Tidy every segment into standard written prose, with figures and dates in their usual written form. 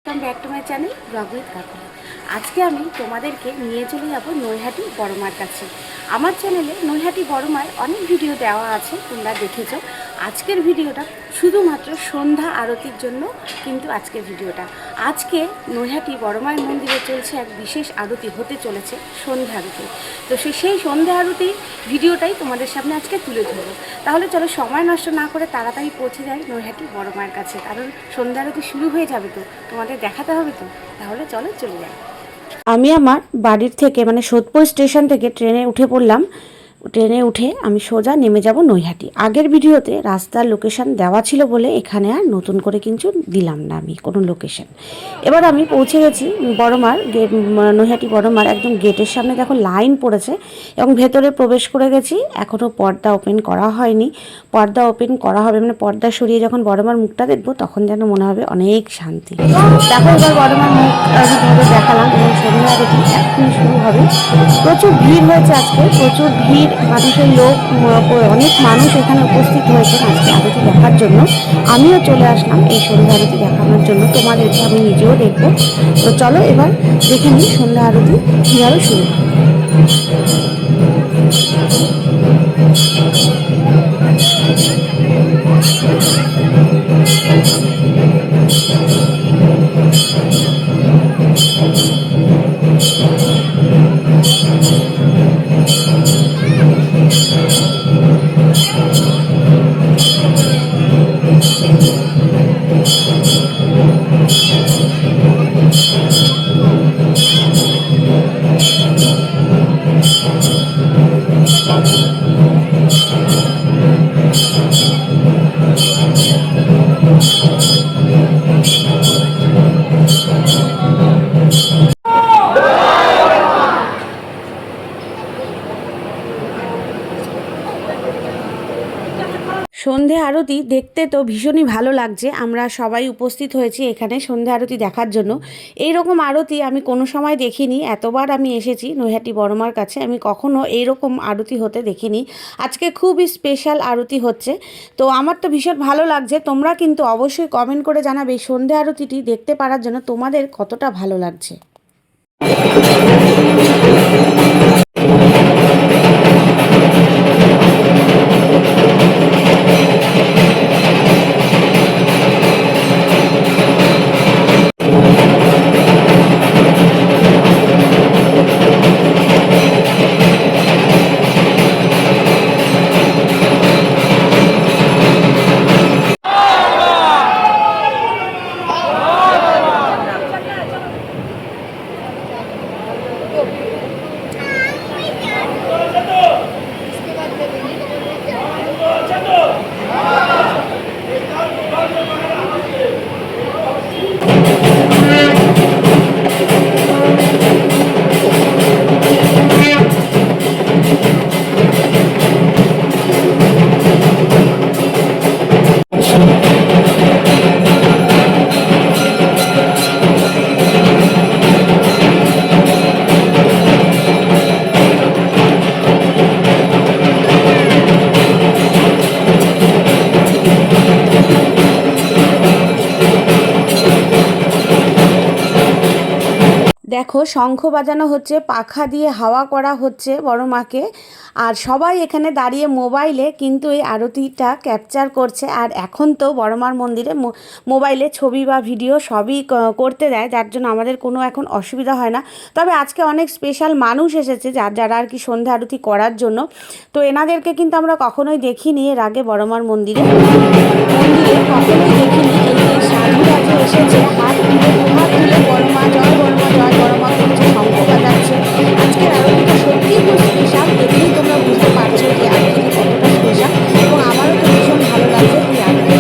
Welcome back to my channel vlog with Kakuli. আজকে আমি তোমাদেরকে নিয়ে চলে যাব নৈহাটি বড়মার কাছে। আমার চ্যানেলে নৈহাটি বড়মার অনেক ভিডিও দেওয়া আছে, তোমরা দেখেছো। আজকের ভিডিওটা শুধুমাত্র সন্ধ্যা আরতির জন্য, কিন্তু আজকের ভিডিওটা আজকে নৈহাটি বড়মার মন্দিরে চলছে এক বিশেষ আরতি হতে চলেছে, সন্ধ্যা আরতি। তো সেই সন্ধ্যা আরতির ভিডিওটাই তোমাদের সামনে আজকে তুলে ধরবো। তাহলে চলো সময় নষ্ট না করে তাড়াতাড়ি পৌঁছে যাই নৈহাটি বড়মার কাছে, কারণ সন্ধ্যা আরতি শুরু হয়ে যাবে, তো তোমাদের দেখাতে হবে। তো তাহলে চলো চলে যাই। আমি আমার বাড়ির থেকে সোদপুর স্টেশন থেকে ট্রেনে উঠে পড়লাম। ট্রেনে উঠে আমি সোজা নেমে যাব নৈহাটি। আগের ভিডিওতে রাস্তার লোকেশন দেওয়া ছিল বলে এখানে আর নতুন করে কিছু দিলাম না আমি কোনো লোকেশন। এবার আমি পৌঁছে গেছি বড়মার নৈহাটি বড়মার একদম গেটের সামনে। দেখো লাইন পড়েছে এবং ভেতরে প্রবেশ করে গেছি। এখনও পর্দা ওপেন করা হয়নি, পর্দা ওপেন করা হবে, পর্দা সরিয়ে যখন বড়মার মুখটা দেখবো তখন যেন মনে হবে অনেক শান্তি। দেখো এবার বড়মার মুখ তোমাদের দেখালাম এবং সন্ধ্যা আরতি এখনই শুরু হবে। প্রচুর ভিড় হয়েছে আজকে, প্রচুর ভিড়, মানুষের লোক, অনেক মানুষ এখানে উপস্থিত হয়েছেন আজকে আরতি দেখার জন্য। আমিও চলে আসলাম এই সন্ধ্যা আরতি দেখানোর জন্য, তোমাদেরকে আমি নিজেও দেখবো। তো চলো এবার দেখে নিই সন্ধ্যা আরতি কীভাবে শুরু হয়। সন্ধে আরতি দেখতে তো ভীষণই ভালো লাগছে। আমরা সবাই উপস্থিত হয়েছি এখানে সন্ধে আরতি দেখার জন্য। এই রকম আরতি আমি কোনো সময় দেখিনি। এতবার আমি এসেছি নৈহাটি বড়মার কাছে, আমি কখনো এইরকম আরতি হতে দেখিনি। আজকে খুবই স্পেশাল আরতি হচ্ছে, তো আমার তো ভীষণ ভালো লাগছে। তোমরা কিন্তু অবশ্যই কমেন্ট করে জানাবে এই সন্ধে আরতিটি দেখতে পারার জন্য তোমাদের কতটা ভালো লাগছে। দেখো শঙ্খ বাজানো হচ্ছে, পাখা দিয়ে হাওয়া করা হচ্ছে বড় মাকে, আর সবাই এখানে দাঁড়িয়ে মোবাইলে কিন্তু এই আরতিটা ক্যাপচার করছে। আর এখন তো বড়মার মন্দিরে মোবাইলে ছবি বা ভিডিও সবই করতে দেয়, যার জন্য আমাদের কোনো এখন অসুবিধা হয় না। তবে আজকে অনেক স্পেশাল মানুষ এসেছে যারা আর কি সন্ধ্যা আরতি করার জন্য। তো এনাদেরকে কিন্তু আমরা কখনোই দেখিনি এর আগে বড়মার মন্দিরে কখনোই দেখিনি। এই যে সাধুরা যে এসেছে হাত তুলে দুহাত তুলে বড়মা জয় বড়মা জয় বড়মা করছে, শঙ্খ বাজাচ্ছে। আজকের আরতিটা সত্যিই খুব স্পেশাল, দেখলেই তোমরা বুঝতে পারছো যে আরতিটি কতটা স্পেশাল, এবং আমারও তো ভীষণ ভালো লাগছে এই আরতি।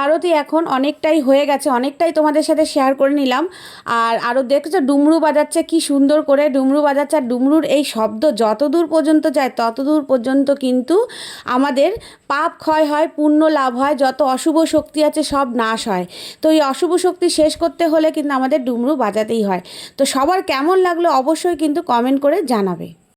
আরতি এখন অনেকটাই হয়ে গেছে, অনেকটাই তোমাদের সাথে শেয়ার করে নিলাম। আর আরও দেখছো ডুমরু বাজাচ্ছে, কি সুন্দর করে ডুমরু বাজাচ্ছে। আর ডুমরুর এই শব্দ যত দূর পর্যন্ত যায় তত দূর পর্যন্ত কিন্তু আমাদের পাপ ক্ষয় হয়, পুণ্য লাভ হয়, যত অশুভ শক্তি আছে সব নাশ হয়। তো এই অশুভ শক্তি শেষ করতে হলে কিন্তু আমাদের ডুমরু বাজাতেই হয়। তো সবার কেমন লাগলো অবশ্যই কিন্তু কমেন্ট করে জানাবে।